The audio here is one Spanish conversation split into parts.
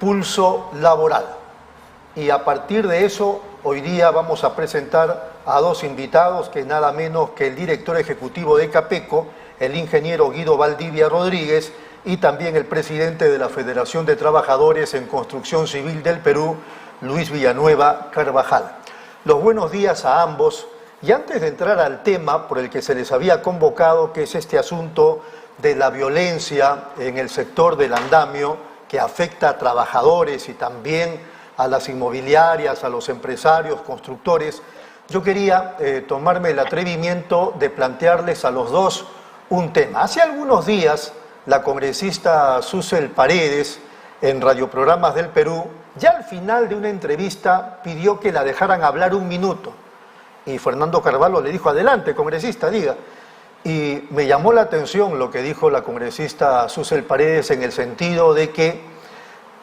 pulso laboral. Y a partir de eso, hoy día vamos a presentar a dos invitados, que nada menos que el director ejecutivo de Capeco, el ingeniero Guido Valdivia Rodríguez, y también el presidente de la Federación de Trabajadores en Construcción Civil del Perú, Luis Villanueva Carvajal. Los buenos días a ambos. Y antes de entrar al tema por el que se les había convocado, que es este asunto de la violencia en el sector del andamio, que afecta a trabajadores y también a las inmobiliarias, a los empresarios, constructores, yo quería tomarme el atrevimiento de plantearles a los dos un tema. Hace algunos días, la congresista Susel Paredes, en Radioprogramas del Perú, ya al final de una entrevista pidió que la dejaran hablar un minuto. Y Fernando Carvalho le dijo, adelante, congresista, diga. Y me llamó la atención lo que dijo la congresista Susel Paredes en el sentido de que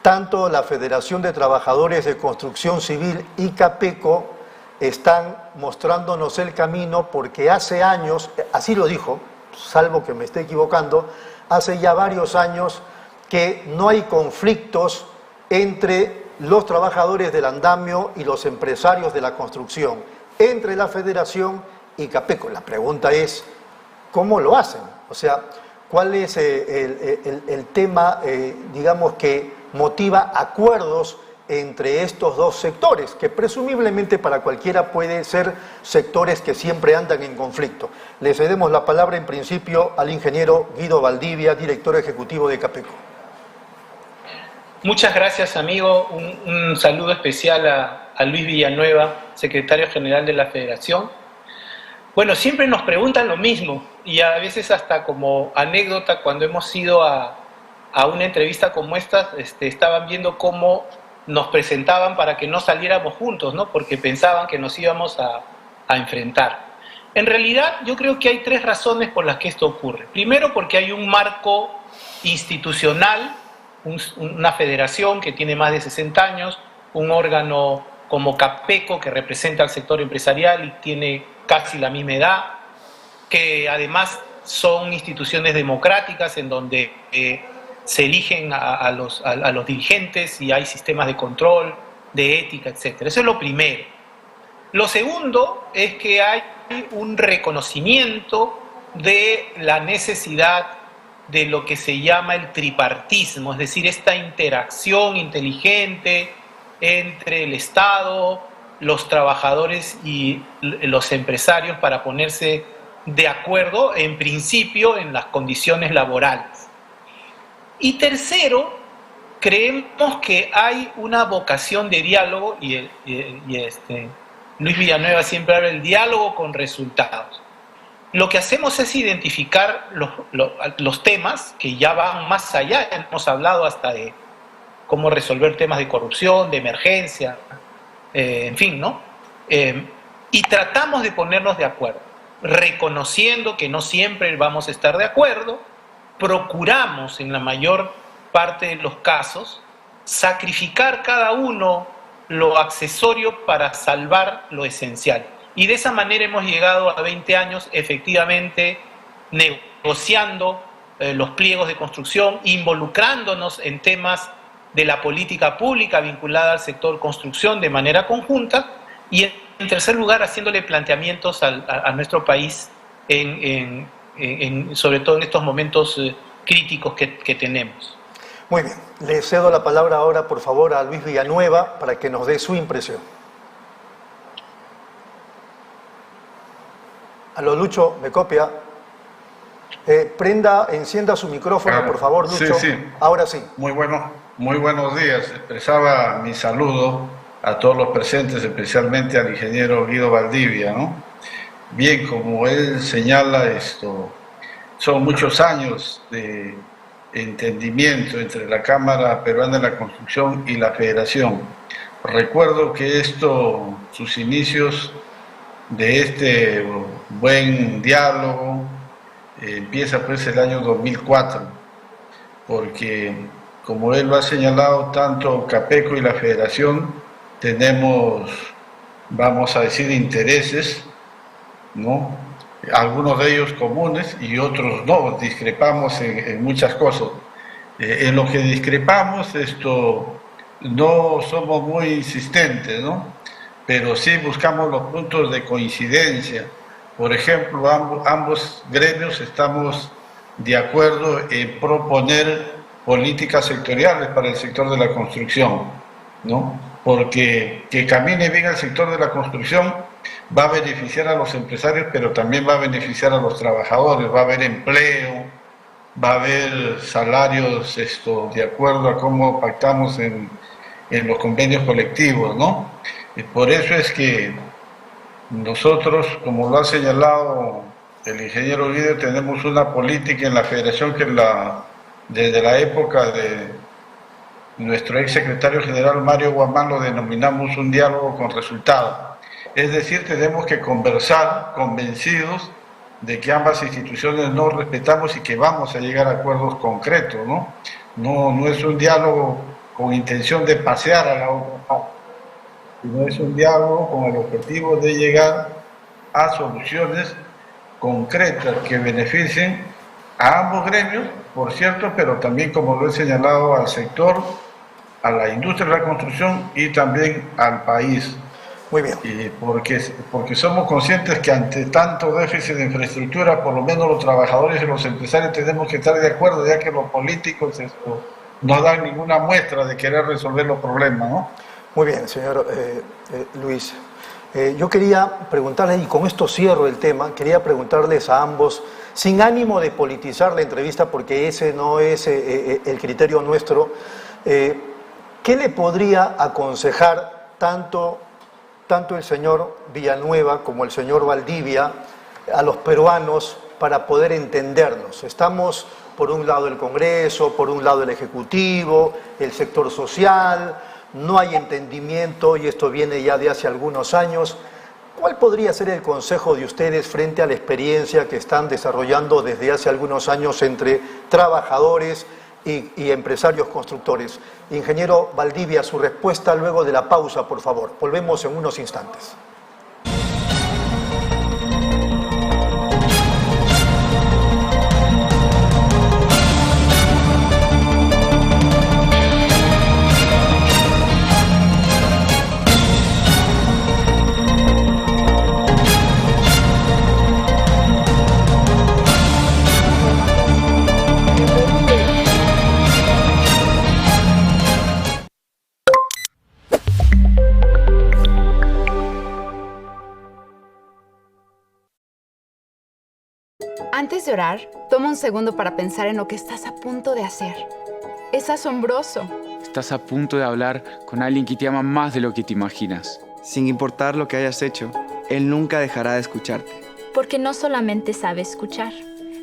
tanto la Federación de Trabajadores de Construcción Civil y Capeco están mostrándonos el camino porque hace años, así lo dijo, salvo que me esté equivocando, hace ya varios años que no hay conflictos entre los trabajadores del andamio y los empresarios de la construcción, entre la Federación y Capeco. La pregunta es, ¿cómo lo hacen? O sea, ¿cuál es el tema, digamos, que motiva acuerdos entre estos dos sectores, que presumiblemente para cualquiera puede ser sectores que siempre andan en conflicto? Le cedemos la palabra en principio al ingeniero Guido Valdivia, director ejecutivo de Capeco. Muchas gracias, amigo. Un saludo especial a Luis Villanueva, secretario general de la Federación. Bueno, siempre nos preguntan lo mismo y a veces hasta como anécdota, cuando hemos ido a una entrevista como esta, estaban viendo cómo nos presentaban para que no saliéramos juntos, ¿no? Porque pensaban que nos íbamos a enfrentar. En realidad, yo creo que hay tres razones por las que esto ocurre. Primero, porque hay un marco institucional, una federación que tiene más de 60 años, un órgano como Capeco que representa al sector empresarial y tiene casi la misma edad, que además son instituciones democráticas en donde se eligen a los dirigentes y hay sistemas de control, de ética, etc. Eso es lo primero. Lo segundo es que hay un reconocimiento de la necesidad de lo que se llama el tripartismo, es decir, esta interacción inteligente entre el Estado, los trabajadores y los empresarios para ponerse de acuerdo, en principio, en las condiciones laborales. Y tercero, creemos que hay una vocación de diálogo, y Luis Villanueva siempre habla del diálogo con resultados. Lo que hacemos es identificar los temas que ya van más allá. Hemos hablado hasta de cómo resolver temas de corrupción, de emergencia, en fin, ¿no? Y tratamos de ponernos de acuerdo, reconociendo que no siempre vamos a estar de acuerdo. Procuramos, en la mayor parte de los casos, sacrificar cada uno lo accesorio para salvar lo esencial. Y de esa manera hemos llegado a 20 años efectivamente negociando los pliegos de construcción, involucrándonos en temas de la política pública vinculada al sector construcción de manera conjunta y, en tercer lugar, haciéndole planteamientos a nuestro país, sobre todo en estos momentos críticos que tenemos. Muy bien. Le cedo la palabra ahora, por favor, a Luis Villanueva para que nos dé su impresión. Aló, Lucho, ¿me copia? Encienda su micrófono, por favor, Lucho. Sí. Ahora sí. Muy buenos días. Expresaba mi saludo a todos los presentes, especialmente al ingeniero Guido Valdivia, ¿no? Bien, como él señala, son muchos años de entendimiento entre la Cámara Peruana de la Construcción y la Federación. Recuerdo que sus inicios de este buen diálogo empieza pues el año 2004, porque como él lo ha señalado, tanto Capeco y la Federación tenemos, vamos a decir, intereses, ¿no? Algunos de ellos comunes y otros no, discrepamos en muchas cosas. En lo que discrepamos, no somos muy insistentes, ¿no? Pero sí buscamos los puntos de coincidencia. Por ejemplo, ambos gremios estamos de acuerdo en proponer políticas sectoriales para el sector de la construcción, ¿no? Porque que camine bien el sector de la construcción va a beneficiar a los empresarios, pero también va a beneficiar a los trabajadores, va a haber empleo, va a haber salarios de acuerdo a cómo pactamos en los convenios colectivos, ¿no? Y por eso es que nosotros, como lo ha señalado el ingeniero Guido, tenemos una política en la federación que desde la época de nuestro ex secretario general Mario Guamán lo denominamos un diálogo con resultados. Es decir, tenemos que conversar convencidos de que ambas instituciones nos respetamos y que vamos a llegar a acuerdos concretos, ¿no? No es un diálogo con intención de pasear a la otra parte, sino es un diálogo con el objetivo de llegar a soluciones concretas que beneficien a ambos gremios, por cierto, pero también, como lo he señalado, al sector, a la industria de la construcción y también al país. Muy bien. Y porque somos conscientes que ante tanto déficit de infraestructura, por lo menos los trabajadores y los empresarios tenemos que estar de acuerdo, ya que los políticos no dan ninguna muestra de querer resolver los problemas, ¿no? Muy bien, señor Luis. Yo quería preguntarles, y con esto cierro el tema, quería preguntarles a ambos, sin ánimo de politizar la entrevista, porque ese no es el criterio nuestro, ¿qué le podría aconsejar tanto el señor Villanueva como el señor Valdivia a los peruanos para poder entendernos? Estamos, por un lado, el Congreso, por un lado, el Ejecutivo, el sector social. No hay entendimiento y esto viene ya de hace algunos años. ¿Cuál podría ser el consejo de ustedes frente a la experiencia que están desarrollando desde hace algunos años entre trabajadores y empresarios constructores? Ingeniero Valdivia, su respuesta luego de la pausa, por favor. Volvemos en unos instantes. Antes de orar, toma un segundo para pensar en lo que estás a punto de hacer. Es asombroso. Estás a punto de hablar con alguien que te ama más de lo que te imaginas. Sin importar lo que hayas hecho, Él nunca dejará de escucharte. Porque no solamente sabe escuchar,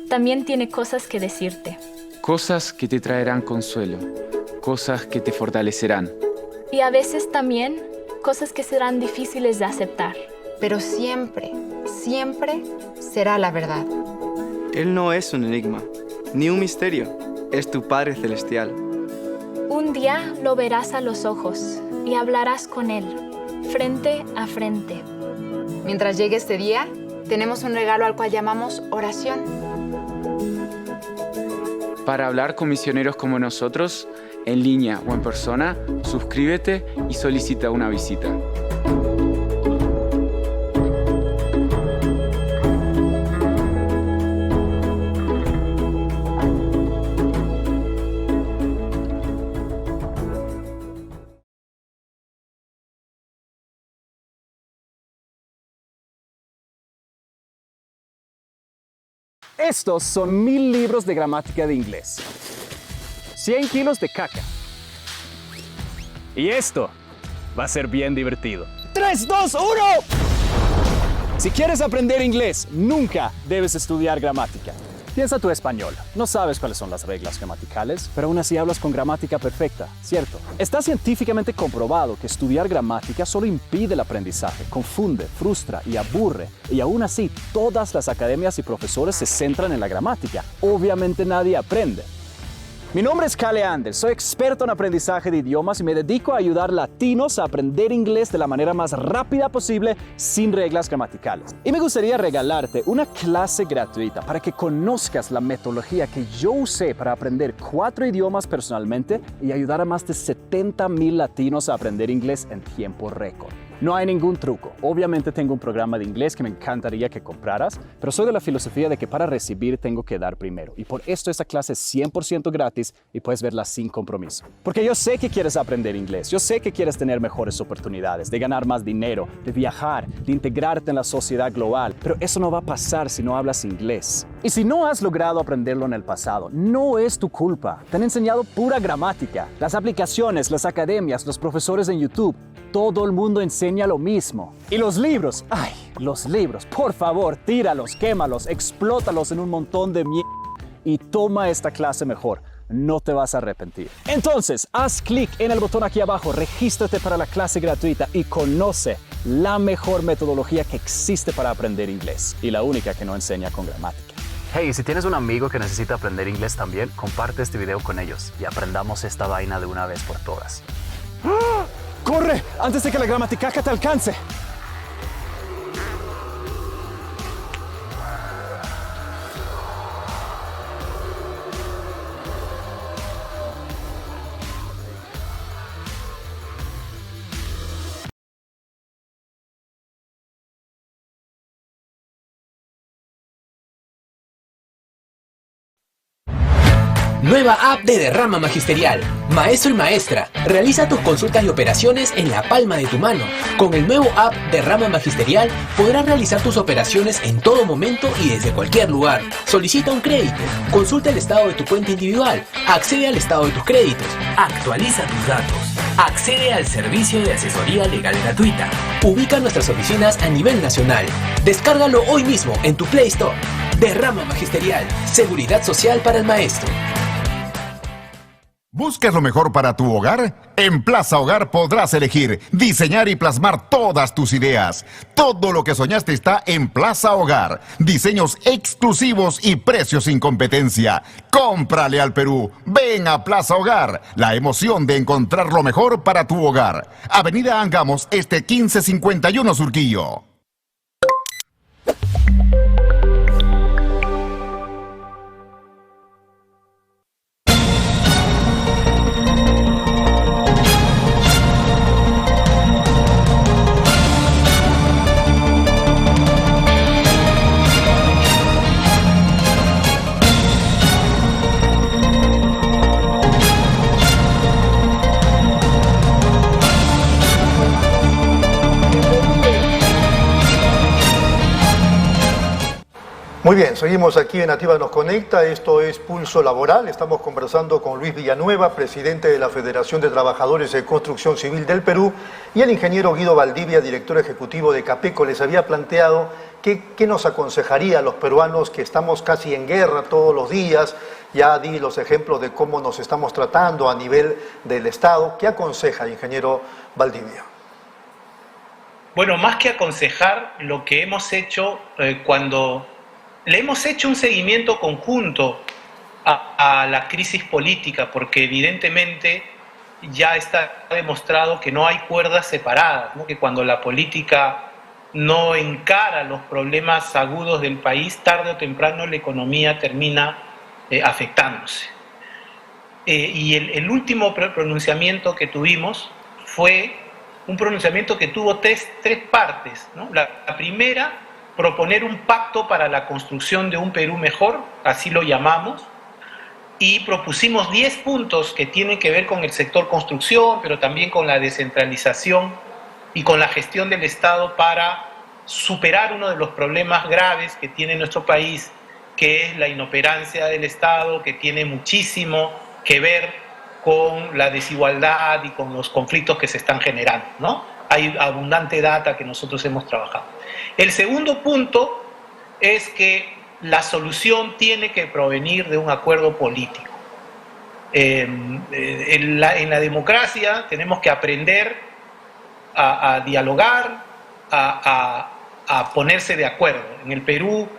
también tiene cosas que decirte. Cosas que te traerán consuelo, cosas que te fortalecerán. Y a veces también cosas que serán difíciles de aceptar. Pero siempre, siempre será la verdad. Él no es un enigma, ni un misterio. Es tu Padre Celestial. Un día lo verás a los ojos y hablarás con Él, frente a frente. Mientras llegue este día, tenemos un regalo al cual llamamos oración. Para hablar con misioneros como nosotros, en línea o en persona, suscríbete y solicita una visita. Estos son 1000 libros de gramática de inglés. 100 kilos de caca. Y esto va a ser bien divertido. 3, 2, 1. Si quieres aprender inglés, nunca debes estudiar gramática. Piensa tu español. No sabes cuáles son las reglas gramaticales, pero aún así hablas con gramática perfecta, ¿cierto? Está científicamente comprobado que estudiar gramática solo impide el aprendizaje, confunde, frustra y aburre. Y aún así, todas las academias y profesores se centran en la gramática. Obviamente nadie aprende. Mi nombre es Kale Anders, soy experto en aprendizaje de idiomas y me dedico a ayudar latinos a aprender inglés de la manera más rápida posible sin reglas gramaticales. Y me gustaría regalarte una clase gratuita para que conozcas la metodología que yo usé para aprender 4 idiomas personalmente y ayudar a más de 70,000 latinos a aprender inglés en tiempo récord. No hay ningún truco. Obviamente tengo un programa de inglés que me encantaría que compraras, pero soy de la filosofía de que para recibir tengo que dar primero. Y por esto esta clase es 100% gratis y puedes verla sin compromiso. Porque yo sé que quieres aprender inglés, yo sé que quieres tener mejores oportunidades, de ganar más dinero, de viajar, de integrarte en la sociedad global, pero eso no va a pasar si no hablas inglés. Y si no has logrado aprenderlo en el pasado, no es tu culpa. Te han enseñado pura gramática. Las aplicaciones, las academias, los profesores en YouTube, todo el mundo enseña lo mismo. Y los libros, ay, los libros, por favor, tíralos, quémalos, explótalos en un montón de mierda y toma esta clase mejor. No te vas a arrepentir. Entonces, haz clic en el botón aquí abajo, regístrate para la clase gratuita y conoce la mejor metodología que existe para aprender inglés y la única que no enseña con gramática. Hey, si tienes un amigo que necesita aprender inglés también, comparte este video con ellos y aprendamos esta vaina de una vez por todas. ¡Ah! ¡Corre! Antes de que la gramaticaca te alcance. Nueva app de Derrama Magisterial. Maestro y maestra, realiza tus consultas y operaciones en la palma de tu mano. Con el nuevo app Derrama Magisterial podrás realizar tus operaciones en todo momento y desde cualquier lugar. Solicita un crédito, consulta el estado de tu cuenta individual, accede al estado de tus créditos, actualiza tus datos, accede al servicio de asesoría legal gratuita. Ubica nuestras oficinas a nivel nacional. Descárgalo hoy mismo en tu Play Store. Derrama Magisterial, seguridad social para el maestro. ¿Buscas lo mejor para tu hogar? En Plaza Hogar podrás elegir, diseñar y plasmar todas tus ideas. Todo lo que soñaste está en Plaza Hogar. Diseños exclusivos y precios sin competencia. Cómprale al Perú. Ven a Plaza Hogar. La emoción de encontrar lo mejor para tu hogar. Avenida Angamos, 1551 Surquillo. Muy bien, seguimos aquí en Nativa Nos Conecta, esto es Pulso Laboral, estamos conversando con Luis Villanueva, presidente de la Federación de Trabajadores de Construcción Civil del Perú, y el ingeniero Guido Valdivia, director ejecutivo de Capeco. Les había planteado qué nos aconsejaría a los peruanos que estamos casi en guerra todos los días. Ya di los ejemplos de cómo nos estamos tratando a nivel del Estado. ¿Qué aconseja, ingeniero Valdivia? Bueno, más que aconsejar, lo que hemos hecho cuando le hemos hecho un seguimiento conjunto a la crisis política, porque evidentemente ya está demostrado que no hay cuerdas separadas, ¿no? Que cuando la política no encara los problemas agudos del país, tarde o temprano la economía termina afectándose. Y el último pronunciamiento que tuvimos fue un pronunciamiento que tuvo tres partes, ¿no? La primera, proponer un pacto para la construcción de un Perú mejor, así lo llamamos, y propusimos 10 puntos que tienen que ver con el sector construcción, pero también con la descentralización y con la gestión del Estado para superar uno de los problemas graves que tiene nuestro país, que es la inoperancia del Estado, que tiene muchísimo que ver con la desigualdad y con los conflictos que se están generando, ¿no? Hay abundante data que nosotros hemos trabajado. El segundo punto es que la solución tiene que provenir de un acuerdo político. En la democracia tenemos que aprender a dialogar, a ponerse de acuerdo. En el Perú,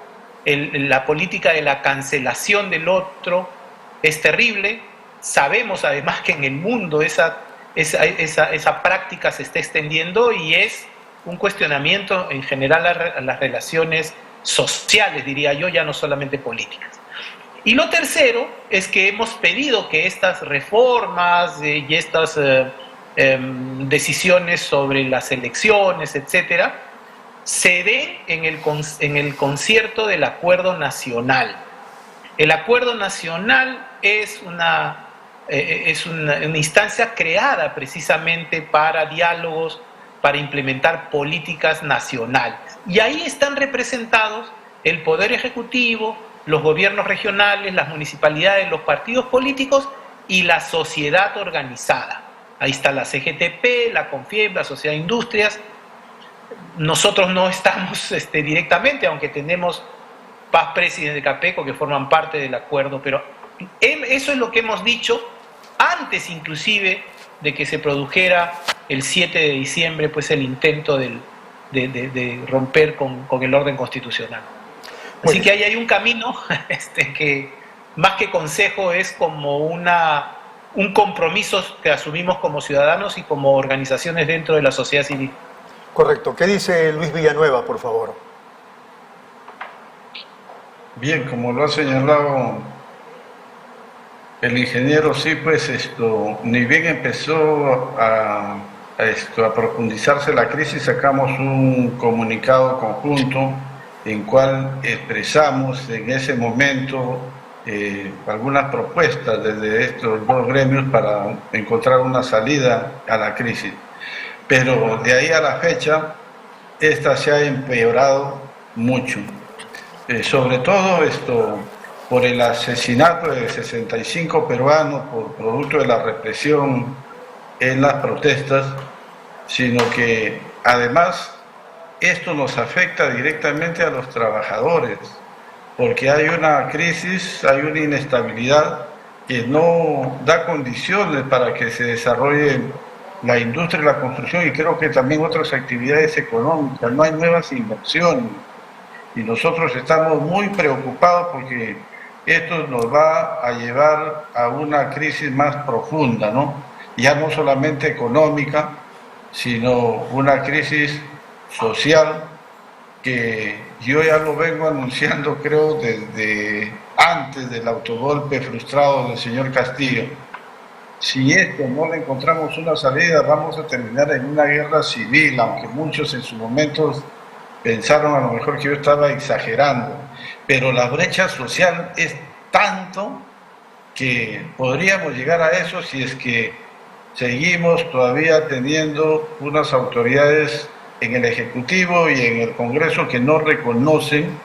la política de la cancelación del otro es terrible. Sabemos además que en el mundo esa práctica se está extendiendo y es un cuestionamiento en general a las relaciones sociales, diría yo, ya no solamente políticas. Y lo tercero es que hemos pedido que estas reformas y estas decisiones sobre las elecciones, etcétera, se den en el concierto del Acuerdo Nacional. El Acuerdo Nacional es una instancia creada precisamente para diálogos, para implementar políticas nacionales. Y ahí están representados el Poder Ejecutivo, los gobiernos regionales, las municipalidades, los partidos políticos y la sociedad organizada. Ahí está la CGTP, la CONFIEP, la Sociedad de Industrias. Nosotros no estamos directamente, aunque tenemos Paz Presidente de Capeco que forman parte del acuerdo, pero eso es lo que hemos dicho antes inclusive de que se produjera el 7 de diciembre pues el intento de romper con el orden constitucional. Así que ahí hay un camino que más que consejo es como un compromiso que asumimos como ciudadanos y como organizaciones dentro de la sociedad civil. Correcto. ¿Qué dice Luis Villanueva, por favor? Bien, como lo ha señalado el ingeniero, sí, pues ni bien empezó a profundizarse la crisis, sacamos un comunicado conjunto en cual expresamos en ese momento algunas propuestas desde estos dos gremios para encontrar una salida a la crisis. Pero de ahí a la fecha, esta se ha empeorado mucho. Sobre todo por el asesinato de 65 peruanos por producto de la represión en las protestas, sino que además esto nos afecta directamente a los trabajadores, porque hay una crisis, hay una inestabilidad que no da condiciones para que se desarrolle la industria y la construcción, y creo que también otras actividades económicas. No hay nuevas inversiones y nosotros estamos muy preocupados porque esto nos va a llevar a una crisis más profunda, ¿no? Ya no solamente económica, sino una crisis social que yo ya lo vengo anunciando, creo, desde antes del autogolpe frustrado del señor Castillo. Si esto no le encontramos una salida, vamos a terminar en una guerra civil, aunque muchos en sus momentos pensaron a lo mejor que yo estaba exagerando, pero la brecha social es tanto que podríamos llegar a eso si es que seguimos todavía teniendo unas autoridades en el Ejecutivo y en el Congreso que no reconocen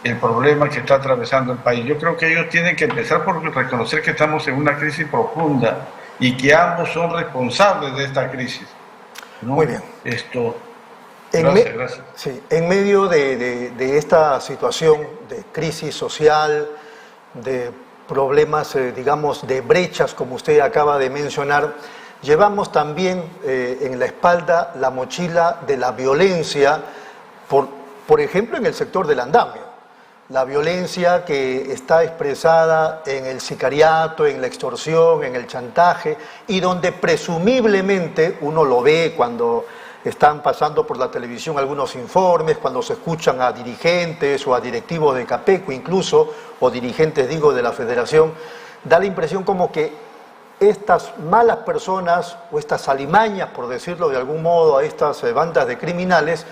el problema que está atravesando el país. Yo creo que ellos tienen que empezar por reconocer que estamos en una crisis profunda y que ambos son responsables de esta crisis, ¿no? Muy bien. Gracias. Sí, en medio de esta situación de crisis social, de problemas, digamos, de brechas, como usted acaba de mencionar, llevamos también en la espalda la mochila de la violencia, por ejemplo, en el sector del andamio. La violencia que está expresada en el sicariato, en la extorsión, en el chantaje, y donde presumiblemente uno lo ve cuando están pasando por la televisión algunos informes, cuando se escuchan a dirigentes o a directivos de Capeco incluso, o dirigentes, digo, de la Federación, da la impresión como que estas malas personas, o estas alimañas, por decirlo de algún modo, a estas bandas de criminales,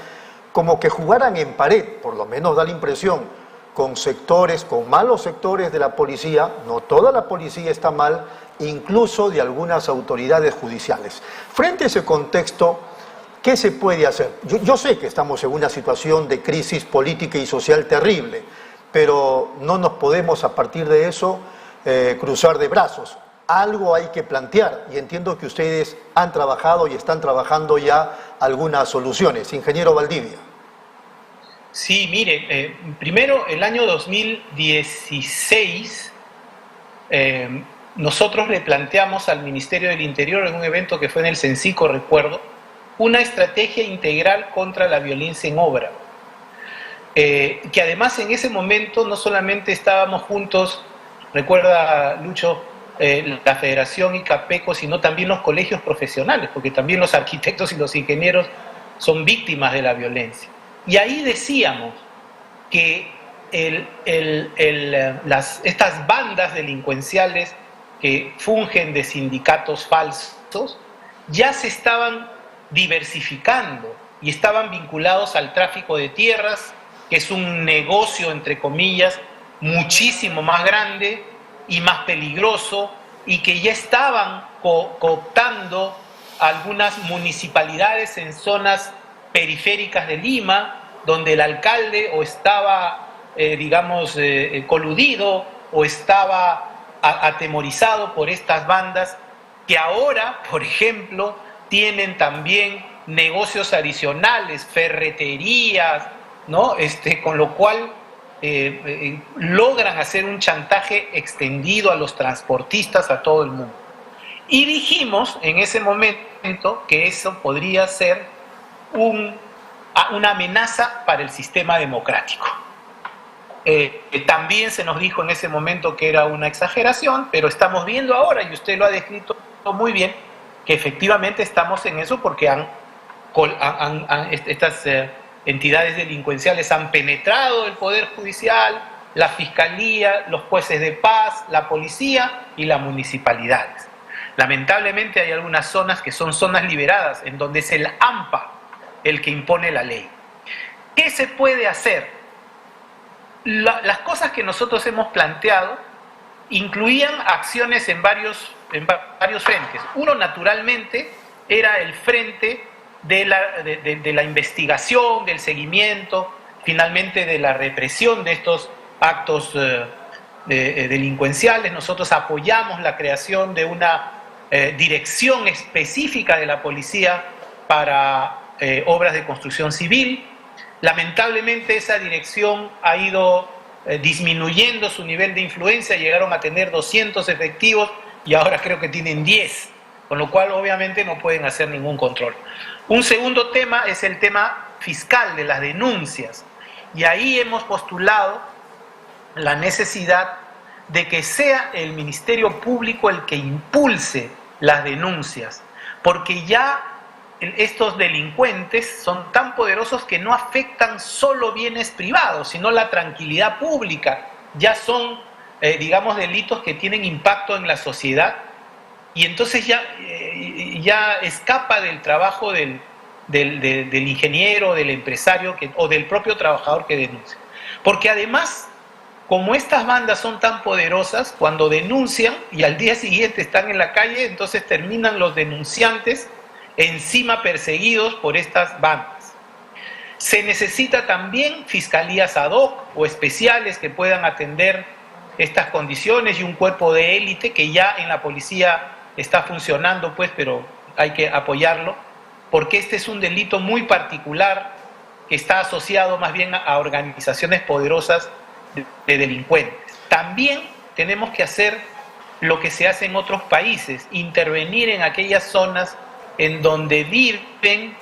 como que jugaran en pared, por lo menos da la impresión, con sectores, con malos sectores de la policía. No toda la policía está mal, incluso de algunas autoridades judiciales. Frente a ese contexto, ¿qué se puede hacer? Yo sé que estamos en una situación de crisis política y social terrible, pero no nos podemos a partir de eso cruzar de brazos. Algo hay que plantear y entiendo que ustedes han trabajado y están trabajando ya algunas soluciones. Ingeniero Valdivia. Sí, mire, primero el año 2016 nosotros le planteamos al Ministerio del Interior en un evento que fue en el Cencico, recuerdo, una estrategia integral contra la violencia en obra. Que además en ese momento no solamente estábamos juntos, recuerda Lucho, la Federación y Capeco, sino también los colegios profesionales, porque también los arquitectos y los ingenieros son víctimas de la violencia. Y ahí decíamos que estas bandas delincuenciales que fungen de sindicatos falsos ya se estaban diversificando y estaban vinculados al tráfico de tierras, que es un negocio, entre comillas, muchísimo más grande y más peligroso, y que ya estaban cooptando algunas municipalidades en zonas periféricas de Lima, donde el alcalde o estaba, coludido o estaba atemorizado por estas bandas, que ahora, por ejemplo, tienen también negocios adicionales, ferreterías, ¿no? Con lo cual logran hacer un chantaje extendido a los transportistas, a todo el mundo. Y dijimos en ese momento que eso podría ser una amenaza para el sistema democrático. También se nos dijo en ese momento que era una exageración, pero estamos viendo ahora, y usted lo ha descrito muy bien, que efectivamente estamos en eso, porque estas entidades delincuenciales han penetrado el Poder Judicial, la Fiscalía, los jueces de paz, la policía y las municipalidades. Lamentablemente hay algunas zonas que son zonas liberadas, en donde es el AMPA el que impone la ley. ¿Qué se puede hacer? Las cosas que nosotros hemos planteado incluían acciones en varios frentes. Uno, naturalmente, era el frente de la investigación, del seguimiento, finalmente de la represión de estos actos delincuenciales. Nosotros apoyamos la creación de una dirección específica de la policía para obras de construcción civil. Lamentablemente esa dirección ha ido disminuyendo su nivel de influencia, llegaron a tener 200 efectivos y ahora creo que tienen 10, con lo cual obviamente no pueden hacer ningún control. Un segundo tema es el tema fiscal de las denuncias, y ahí hemos postulado la necesidad de que sea el Ministerio Público el que impulse las denuncias, porque ya estos delincuentes son tan poderosos que no afectan solo bienes privados, sino la tranquilidad pública. Ya son, delitos que tienen impacto en la sociedad, y entonces ya escapa del trabajo del ingeniero, del empresario o del propio trabajador que denuncia. Porque además, como estas bandas son tan poderosas, cuando denuncian y al día siguiente están en la calle, entonces terminan los denunciantes encima perseguidos por estas bandas. Se necesita también fiscalías ad hoc o especiales que puedan atender estas condiciones, y un cuerpo de élite que ya en la policía está funcionando, pero hay que apoyarlo, porque este es un delito muy particular que está asociado más bien a organizaciones poderosas de delincuentes. También tenemos que hacer lo que se hace en otros países, intervenir en aquellas zonas en donde viven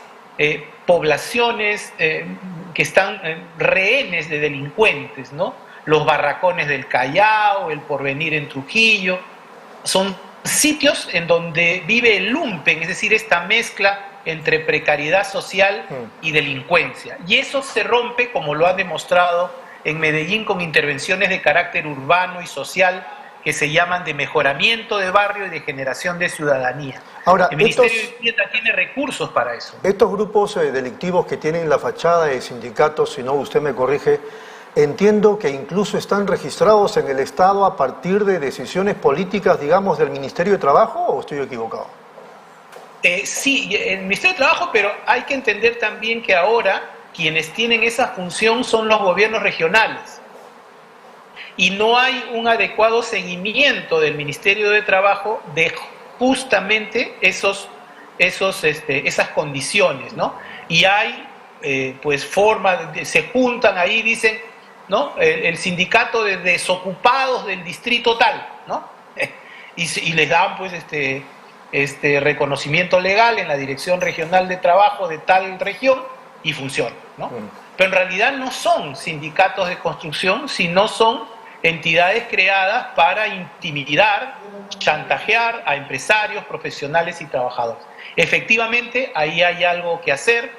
poblaciones que están rehenes de delincuentes, ¿no? Los barracones del Callao, el Porvenir en Trujillo, son sitios en donde vive el lumpen, es decir, esta mezcla entre precariedad social y delincuencia. Y eso se rompe, como lo han demostrado en Medellín, con intervenciones de carácter urbano y social que se llaman de mejoramiento de barrio y de generación de ciudadanía. Ahora, el Ministerio de Vivienda tiene recursos para eso. Estos grupos delictivos que tienen la fachada de sindicatos, si no usted me corrige, entiendo que incluso están registrados en el Estado a partir de decisiones políticas, digamos, del Ministerio de Trabajo, ¿o estoy equivocado? Sí, el Ministerio de Trabajo, pero hay que entender también que ahora quienes tienen esa función son los gobiernos regionales. Y no hay un adecuado seguimiento del Ministerio de Trabajo de justamente esas condiciones, ¿no? Y hay formas, se juntan ahí, dicen, ¿no? El sindicato de desocupados del distrito tal, ¿no? Y les dan reconocimiento legal en la Dirección Regional de Trabajo de tal región y funciona, ¿no? Pero en realidad no son sindicatos de construcción, sino son entidades creadas para intimidar, chantajear a empresarios, profesionales y trabajadores. Efectivamente, ahí hay algo que hacer.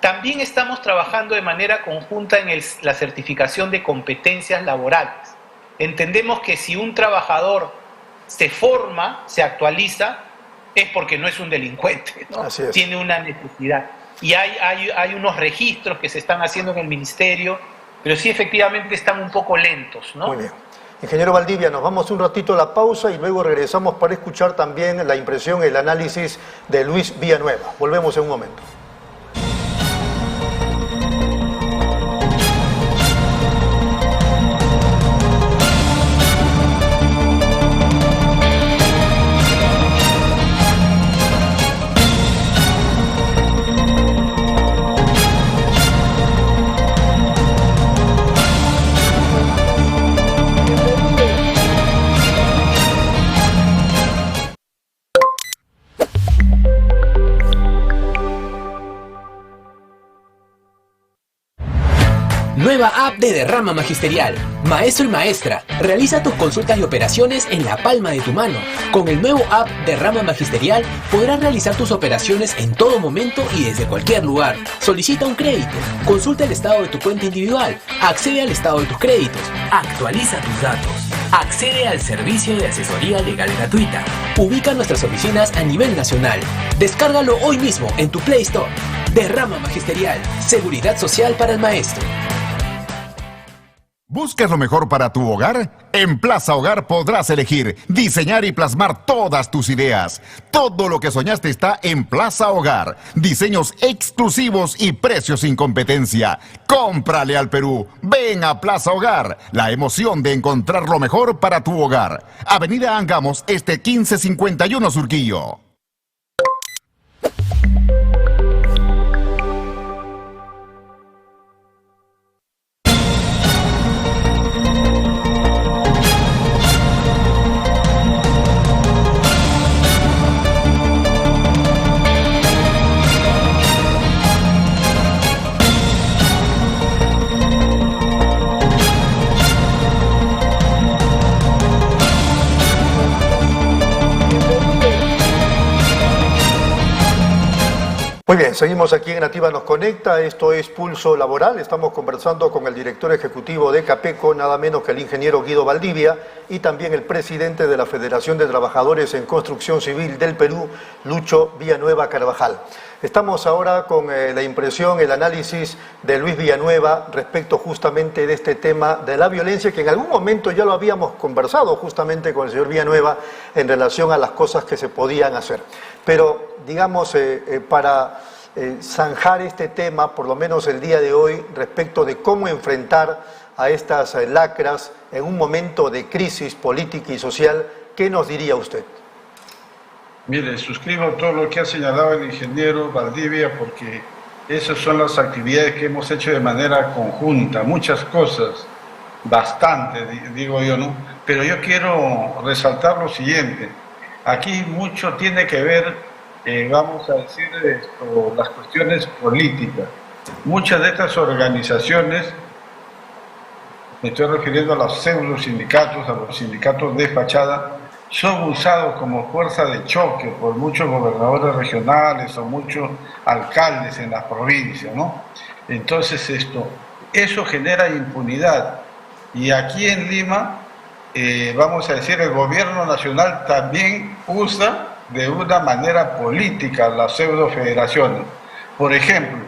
También estamos trabajando de manera conjunta en la certificación de competencias laborales. Entendemos que si un trabajador se forma, se actualiza, es porque no es un delincuente, ¿no? Así es. Tiene una necesidad. Y hay unos registros que se están haciendo en el ministerio, pero sí efectivamente están un poco lentos, ¿no? Muy bien. Ingeniero Valdivia, nos vamos un ratito a la pausa y luego regresamos para escuchar también la impresión, el análisis de Luis Villanueva. Volvemos en un momento. Nueva app de Derrama Magisterial. Maestro y maestra, realiza tus consultas y operaciones en la palma de tu mano. Con el nuevo app Derrama Magisterial podrás realizar tus operaciones en todo momento y desde cualquier lugar. Solicita un crédito, consulta el estado de tu cuenta individual, accede al estado de tus créditos, actualiza tus datos, accede al servicio de asesoría legal gratuita. Ubica nuestras oficinas a nivel nacional. Descárgalo hoy mismo en tu Play Store. Derrama Magisterial, seguridad social para el maestro. ¿Buscas lo mejor para tu hogar? En Plaza Hogar podrás elegir, diseñar y plasmar todas tus ideas. Todo lo que soñaste está en Plaza Hogar. Diseños exclusivos y precios sin competencia. ¡Cómprale al Perú! Ven a Plaza Hogar. La emoción de encontrar lo mejor para tu hogar. Avenida Angamos, 1551 Surquillo. Muy bien, seguimos aquí en Nativa Nos Conecta, esto es Pulso Laboral, estamos conversando con el director ejecutivo de Capeco, nada menos que el ingeniero Guido Valdivia, y también el presidente de la Federación de Trabajadores en Construcción Civil del Perú, Lucho Villanueva Carvajal. Estamos ahora con la impresión, el análisis de Luis Villanueva respecto justamente de este tema de la violencia, que en algún momento ya lo habíamos conversado justamente con el señor Villanueva en relación a las cosas que se podían hacer. Pero, digamos, para zanjar este tema, por lo menos el día de hoy, respecto de cómo enfrentar a estas lacras en un momento de crisis política y social, ¿qué nos diría usted? Mire, suscribo todo lo que ha señalado el ingeniero Valdivia, porque esas son las actividades que hemos hecho de manera conjunta, muchas cosas, bastante, digo yo, ¿no? Pero yo quiero resaltar lo siguiente. Aquí mucho tiene que ver, vamos a decir, las cuestiones políticas. Muchas de estas organizaciones, me estoy refiriendo a los pseudo sindicatos, a los sindicatos de fachada, son usados como fuerza de choque por muchos gobernadores regionales o muchos alcaldes en las provincias, ¿no? Entonces eso genera impunidad. Y aquí en Lima, vamos a decir, el gobierno nacional también usa de una manera política las pseudo federaciones. Por ejemplo,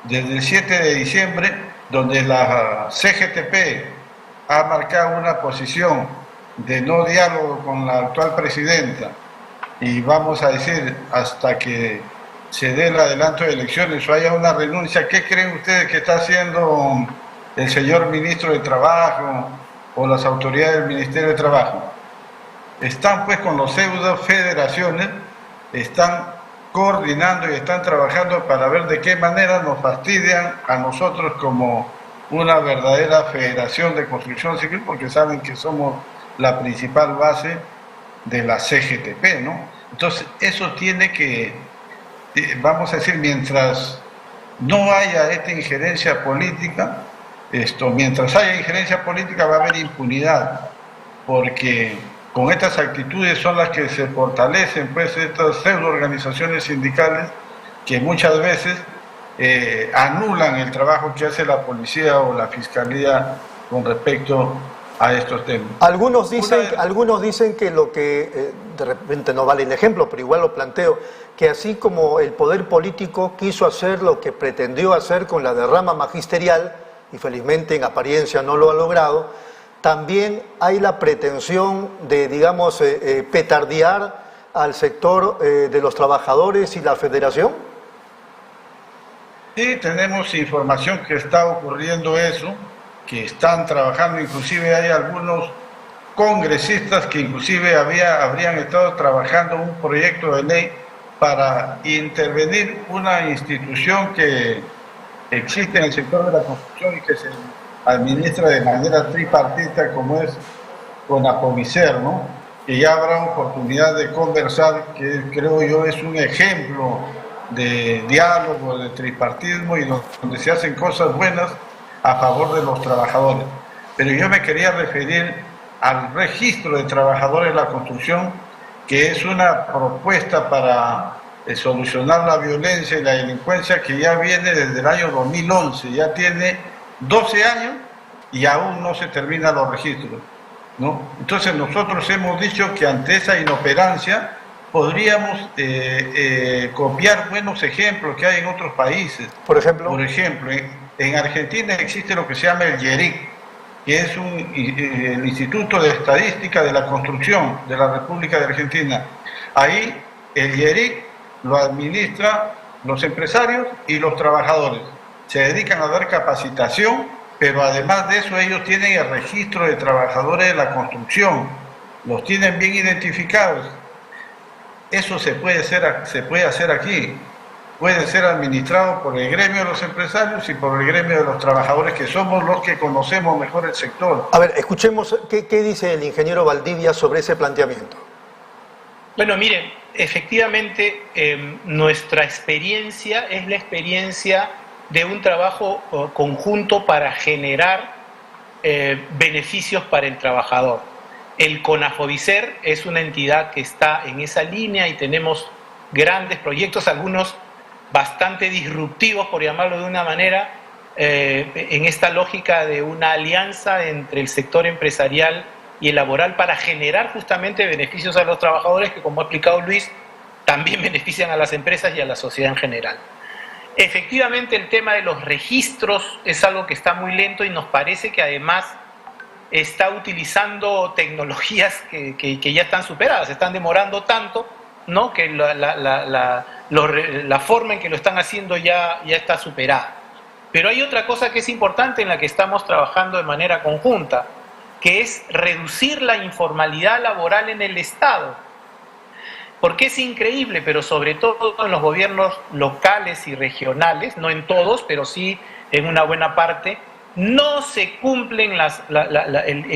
desde el 7 de diciembre, donde la CGTP ha marcado una posición de no diálogo con la actual presidenta, y vamos a decir, hasta que se dé el adelanto de elecciones o haya una renuncia, ¿qué creen ustedes que está haciendo el señor ministro de Trabajo o las autoridades del Ministerio de Trabajo? Están pues con los pseudo federaciones, están coordinando y están trabajando para ver de qué manera nos fastidian a nosotros como una verdadera federación de construcción civil, porque saben que somos la principal base de la CGTP, ¿no? Entonces, eso tiene que, vamos a decir, mientras no haya esta injerencia política, mientras haya injerencia política va a haber impunidad, porque con estas actitudes son las que se fortalecen pues estas pseudo-organizaciones sindicales que muchas veces anulan el trabajo que hace la policía o la fiscalía con respecto a estos temas. Algunos dicen que lo que, de repente no vale el ejemplo, pero igual lo planteo, que así como el poder político quiso hacer lo que pretendió hacer con la derrama magisterial, y felizmente en apariencia no lo ha logrado, también hay la pretensión de, digamos, petardear al sector de los trabajadores y la federación. Sí, tenemos información que está ocurriendo eso, que están trabajando, inclusive hay algunos congresistas que inclusive habrían estado trabajando un proyecto de ley para intervenir una institución que existe en el sector de la construcción y que se administra de manera tripartita como es CONAFOBICER, ¿no? Que ya habrá oportunidad de conversar, que creo yo es un ejemplo de diálogo, de tripartismo y donde se hacen cosas buenas a favor de los trabajadores. Pero yo me quería referir al registro de trabajadores de la construcción, que es una propuesta para solucionar la violencia y la delincuencia que ya viene desde el año 2011, ya tiene 12 años y aún no se terminan los registros, ¿no? Entonces nosotros hemos dicho que ante esa inoperancia podríamos copiar buenos ejemplos que hay en otros países. Por ejemplo, en Argentina existe lo que se llama el IERIC, que es el Instituto de Estadística de la Construcción de la República de Argentina. Ahí el IERIC lo administran los empresarios y los trabajadores. Se dedican a dar capacitación, pero además de eso ellos tienen el registro de trabajadores de la construcción, los tienen bien identificados. Eso se puede hacer aquí. Puede ser administrado por el gremio de los empresarios y por el gremio de los trabajadores, que somos los que conocemos mejor el sector. A ver, escuchemos qué dice el ingeniero Valdivia sobre ese planteamiento. Bueno, miren, efectivamente nuestra experiencia es la experiencia de un trabajo conjunto para generar beneficios para el trabajador. El CONAFOBICER es una entidad que está en esa línea y tenemos grandes proyectos, algunos bastante disruptivos, por llamarlo de una manera, en esta lógica de una alianza entre el sector empresarial y el laboral para generar justamente beneficios a los trabajadores que, como ha explicado Luis, también benefician a las empresas y a la sociedad en general. Efectivamente, el tema de los registros es algo que está muy lento y nos parece que además está utilizando tecnologías que ya están superadas, se están demorando tanto, ¿no?, que la forma en que lo están haciendo ya está superada. Pero hay otra cosa que es importante en la que estamos trabajando de manera conjunta, que es reducir la informalidad laboral en el Estado. Porque es increíble, pero sobre todo en los gobiernos locales y regionales, no en todos, pero sí en una buena parte, no se cumplen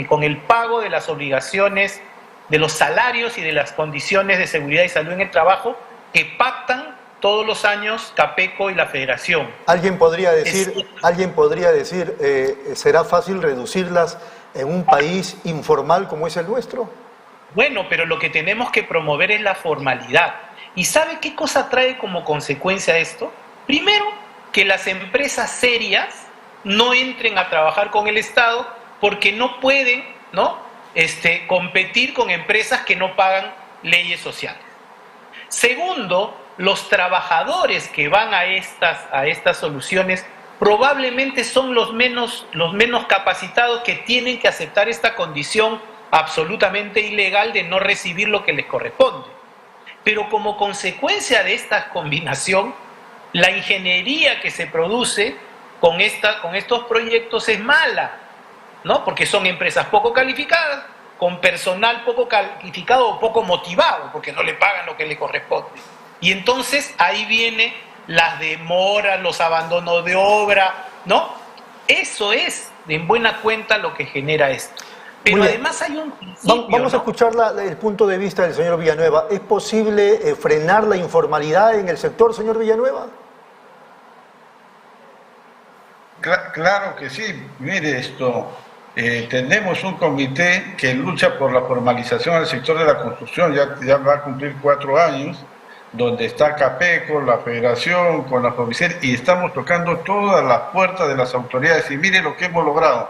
con el pago de las obligaciones, de los salarios y de las condiciones de seguridad y salud en el trabajo que pactan todos los años CAPECO y la Federación. Alguien podría decir, ¿será fácil reducirlas en un país informal como es el nuestro? Bueno, pero lo que tenemos que promover es la formalidad. ¿Y sabe qué cosa trae como consecuencia esto? Primero, que las empresas serias no entren a trabajar con el Estado porque no pueden, ¿no?, competir con empresas que no pagan leyes sociales. Segundo, los trabajadores que van a estas soluciones probablemente son los menos capacitados, que tienen que aceptar esta condición absolutamente ilegal de no recibir lo que les corresponde. Pero como consecuencia de esta combinación, la ingeniería que se produce con estos proyectos es mala, ¿no?, porque son empresas poco calificadas, con personal poco calificado o poco motivado, porque no le pagan lo que le corresponde. Y entonces ahí vienen las demoras, los abandonos de obra, ¿no? Eso es, en buena cuenta, lo que genera esto. Pero además hay un principio, vamos a escuchar el punto de vista del señor Villanueva. ¿Es posible frenar la informalidad en el sector, señor Villanueva? Claro que sí. Mire, tenemos un comité que lucha por la formalización del sector de la construcción, ya va a cumplir 4 años, donde está CAPECO, la Federación, con la Provincial, y estamos tocando todas las puertas de las autoridades. Y mire lo que hemos logrado.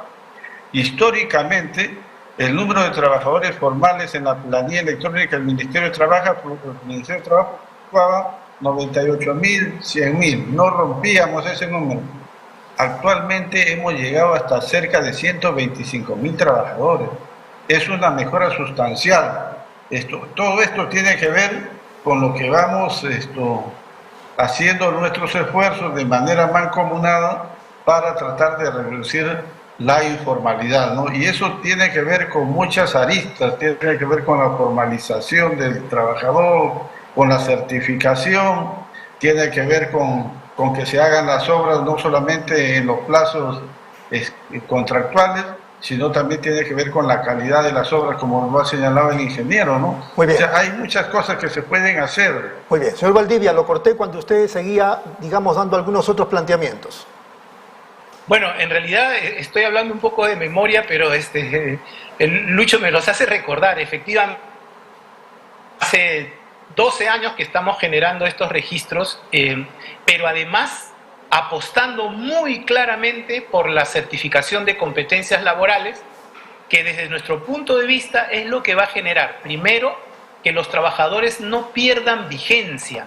Históricamente, el número de trabajadores formales en la planilla electrónica del Ministerio de Trabajo fluctuaba 98.000, 100.000. No rompíamos ese número. Actualmente hemos llegado hasta cerca de 125.000 trabajadores. Es una mejora sustancial. Todo esto tiene que ver con lo que vamos haciendo nuestros esfuerzos de manera mancomunada para tratar de reducir la informalidad, ¿no? Y eso tiene que ver con muchas aristas, tiene que ver con la formalización del trabajador, con la certificación, tiene que ver con que se hagan las obras no solamente en los plazos contractuales, sino también tiene que ver con la calidad de las obras, como lo ha señalado el ingeniero, ¿no? Muy bien. O sea, hay muchas cosas que se pueden hacer. Muy bien. Señor Valdivia, lo corté cuando usted seguía, digamos, dando algunos otros planteamientos. Bueno, en realidad estoy hablando un poco de memoria, pero Lucho me los hace recordar. Efectivamente, hace 12 años que estamos generando estos registros, pero además apostando muy claramente por la certificación de competencias laborales, que desde nuestro punto de vista es lo que va a generar, primero, que los trabajadores no pierdan vigencia.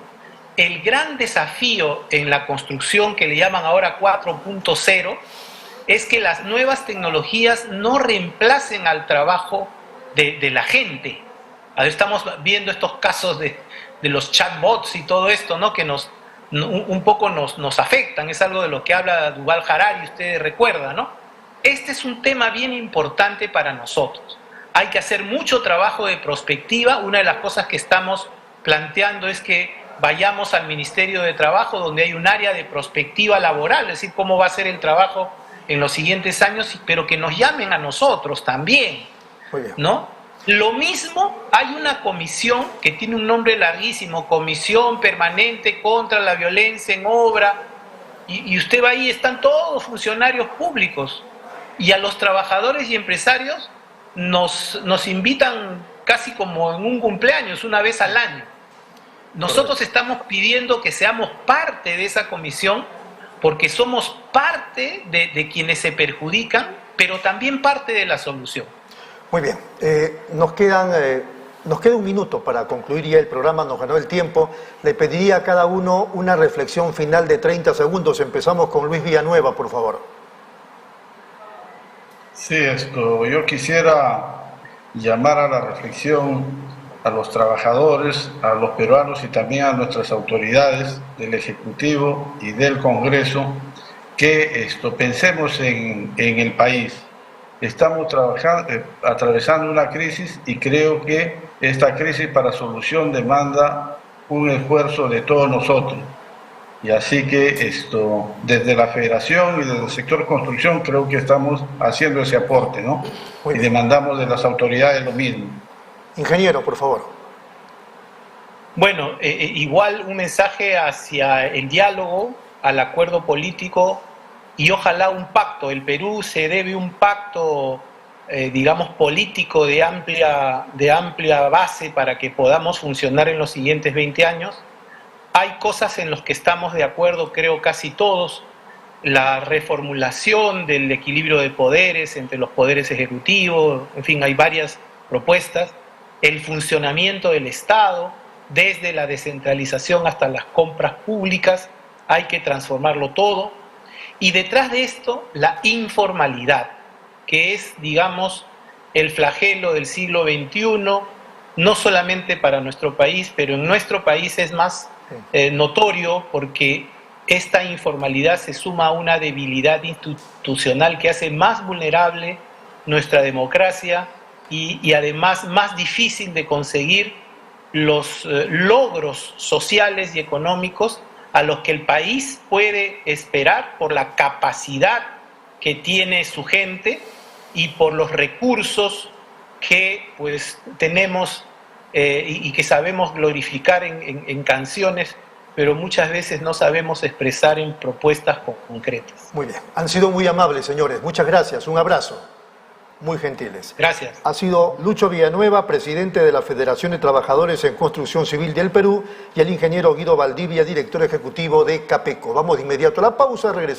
El gran desafío en la construcción, que le llaman ahora 4.0, es que las nuevas tecnologías no reemplacen al trabajo de la gente. Estamos viendo estos casos de los chatbots y todo esto, ¿no? Que un poco nos afectan. Es algo de lo que habla Yuval Harari, usted recuerda, ¿no? Este es un tema bien importante para nosotros. Hay que hacer mucho trabajo de prospectiva. Una de las cosas que estamos planteando es que vayamos al Ministerio de Trabajo, donde hay un área de prospectiva laboral, es decir, cómo va a ser el trabajo en los siguientes años, pero que nos llamen a nosotros también, ¿no? Lo mismo, hay una comisión que tiene un nombre larguísimo, Comisión Permanente contra la Violencia en Obra, y usted va ahí, están todos funcionarios públicos, y a los trabajadores y empresarios nos invitan casi como en un cumpleaños, una vez al año. Nosotros estamos pidiendo que seamos parte de esa comisión porque somos parte de quienes se perjudican, pero también parte de la solución. Muy bien. Nos queda un minuto para concluir ya el programa, nos ganó el tiempo. Le pediría a cada uno una reflexión final de 30 segundos. Empezamos con Luis Villanueva, por favor. Sí, yo quisiera llamar a la reflexión a los trabajadores, a los peruanos y también a nuestras autoridades del Ejecutivo y del Congreso, que pensemos en el país. Estamos atravesando una crisis y creo que esta crisis para solución demanda un esfuerzo de todos nosotros. Y así que desde la Federación y desde el sector construcción creo que estamos haciendo ese aporte, ¿no? Y demandamos de las autoridades lo mismo. Ingeniero, por favor. Bueno, igual un mensaje hacia el diálogo, al acuerdo político y ojalá un pacto. El Perú se debe un pacto, digamos, político de amplia base para que podamos funcionar en los siguientes 20 años. Hay cosas en las que estamos de acuerdo, creo casi todos. La reformulación del equilibrio de poderes entre los poderes ejecutivos, en fin, hay varias propuestas. El funcionamiento del Estado, desde la descentralización hasta las compras públicas, hay que transformarlo todo. Y detrás de esto, la informalidad, que es, digamos, el flagelo del siglo XXI, no solamente para nuestro país, pero en nuestro país es más notorio porque esta informalidad se suma a una debilidad institucional que hace más vulnerable nuestra democracia y además más difícil de conseguir los logros sociales y económicos a los que el país puede esperar por la capacidad que tiene su gente y por los recursos que pues tenemos y que sabemos glorificar en canciones, pero muchas veces no sabemos expresar en propuestas concretas. Muy bien. Han sido muy amables, señores. Muchas gracias. Un abrazo. Muy gentiles. Gracias. Ha sido Lucho Villanueva, presidente de la Federación de Trabajadores en Construcción Civil del Perú, y el ingeniero Guido Valdivia, director ejecutivo de Capeco. Vamos de inmediato a la pausa, regresamos.